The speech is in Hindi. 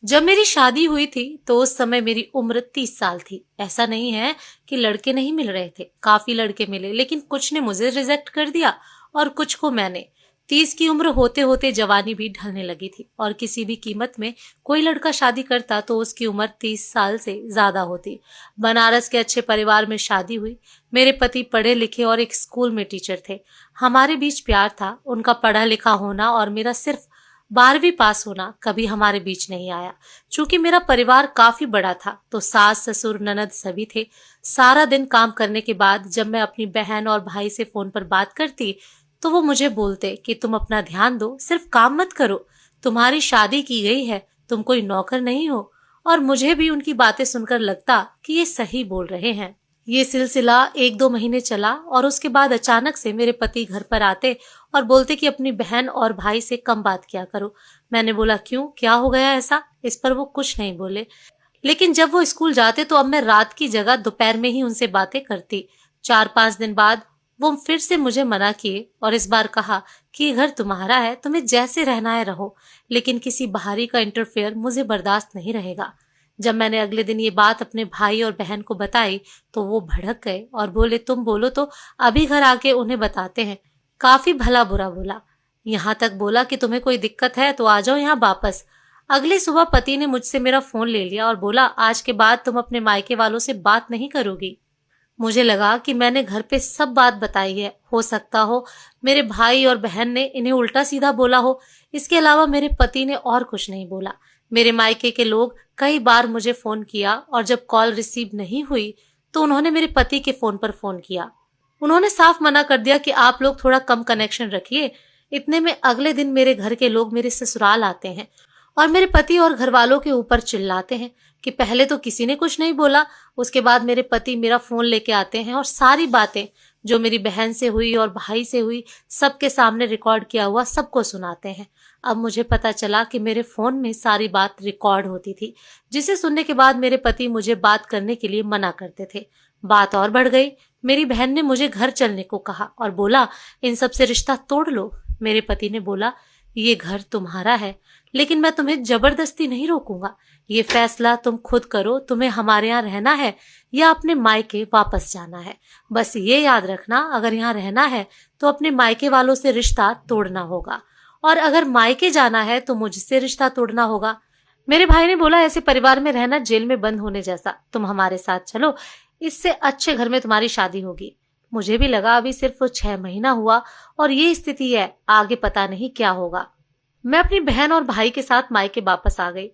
जब मेरी शादी हुई थी तो उस समय मेरी उम्र 30 साल थी। ऐसा नहीं है कि लड़के नहीं मिल रहे थे, काफी लड़के मिले, लेकिन कुछ ने मुझे रिजेक्ट कर दिया और कुछ को मैंने। 30 की उम्र होते होते जवानी भी ढलने लगी थी और किसी भी कीमत में कोई लड़का शादी करता तो उसकी उम्र 30 साल से ज्यादा होती। बनारस के अच्छे परिवार में शादी हुई। मेरे पति पढ़े लिखे और एक स्कूल में टीचर थे। हमारे बीच प्यार था। उनका पढ़ा लिखा होना और मेरा सिर्फ 12वीं पास होना कभी हमारे बीच नहीं आया। चूंकि मेरा परिवार काफी बड़ा था तो सास ससुर ननद सभी थे। सारा दिन काम करने के बाद जब मैं अपनी बहन और भाई से फोन पर बात करती तो वो मुझे बोलते कि तुम अपना ध्यान दो, सिर्फ काम मत करो, तुम्हारी शादी की गई है, तुम कोई नौकर नहीं हो। और मुझे भी उनकी बातें सुनकर लगता कि ये सही बोल रहे हैं। ये सिलसिला 1-2 महीने चला और उसके बाद अचानक से मेरे पति घर पर आते और बोलते कि अपनी बहन और भाई से कम बात किया करो। मैंने बोला क्यों, क्या हो गया ऐसा? इस पर वो कुछ नहीं बोले। लेकिन जब वो स्कूल जाते तो अब मैं रात की जगह दोपहर में ही उनसे बातें करती। 4-5 दिन बाद वो फिर से मुझे मना किए और इस बार कहा कि ये घर तुम्हारा है, तुम्हें जैसे रहना है रहो, लेकिन किसी बाहरी का इंटरफेयर मुझे बर्दाश्त नहीं रहेगा। जब मैंने अगले दिन ये बात अपने भाई और बहन को बताई तो वो भड़क गए और बोले तुम बोलो तो अभी घर आके उन्हें बताते हैं। काफी भला बुरा बोला। यहाँ तक बोला कि तुम्हें कोई दिक्कत है तो आ जाओ यहाँ वापस। अगली सुबह पति ने मुझसे मेरा फोन ले लिया और बोला आज के बाद तुम अपने मायके वालों से बात नहीं करोगी। मुझे लगा कि मैंने घर पे सब बात बताई है। हो सकता हो मेरे भाई और बहन ने इन्हें उल्टा सीधा बोला हो। इसके अलावा मेरे पति ने और कुछ नहीं बोला। मेरे मायके के लोग कई बार मुझे फोन किया और जब कॉल रिसीव नहीं हुई तो उन्होंने मेरे पति के फोन पर फोन किया। उन्होंने साफ मना कर दिया कि आप लोग थोड़ा कम कनेक्शन रखिए। इतने में अगले दिन मेरे घर के लोग मेरे ससुराल आते हैं और मेरे पति और घर वालों के ऊपर चिल्लाते हैं कि पहले तो किसी ने कुछ नहीं बोला, उसके बाद मेरे पति मेरा फोन लेके आते हैं और सारी बातें जो मेरी बहन से हुई और भाई से हुई सबके सामने रिकॉर्ड किया हुआ सबको सुनाते हैं। अब मुझे पता चला कि मेरे फोन में सारी बात रिकॉर्ड होती थी, जिसे सुनने के बाद मेरे पति मुझे बात करने के लिए मना करते थे। बात और बढ़ गई। मेरी बहन ने मुझे घर चलने को कहा और बोला इन सब से रिश्ता तोड़ लो। मेरे पति ने बोला ये घर तुम्हारा है, लेकिन मैं तुम्हें जबरदस्ती नहीं रोकूंगा। ये फैसला तुम खुद करो, तुम्हें हमारे यहाँ रहना है या अपने मायके वापस जाना है। बस ये याद रखना, अगर यहाँ रहना है तो अपने मायके वालों से रिश्ता तोड़ना होगा और अगर मायके जाना है तो मुझसे रिश्ता तोड़ना होगा। मेरे भाई ने बोला ऐसे परिवार में रहना जेल में बंद होने जैसा, तुम हमारे साथ चलो, इससे अच्छे घर में तुम्हारी शादी होगी। मुझे भी लगा अभी सिर्फ 6 महीना हुआ और ये स्थिति है, आगे पता नहीं क्या होगा। मैं अपनी बहन और भाई के साथ मायके वापस आ गई।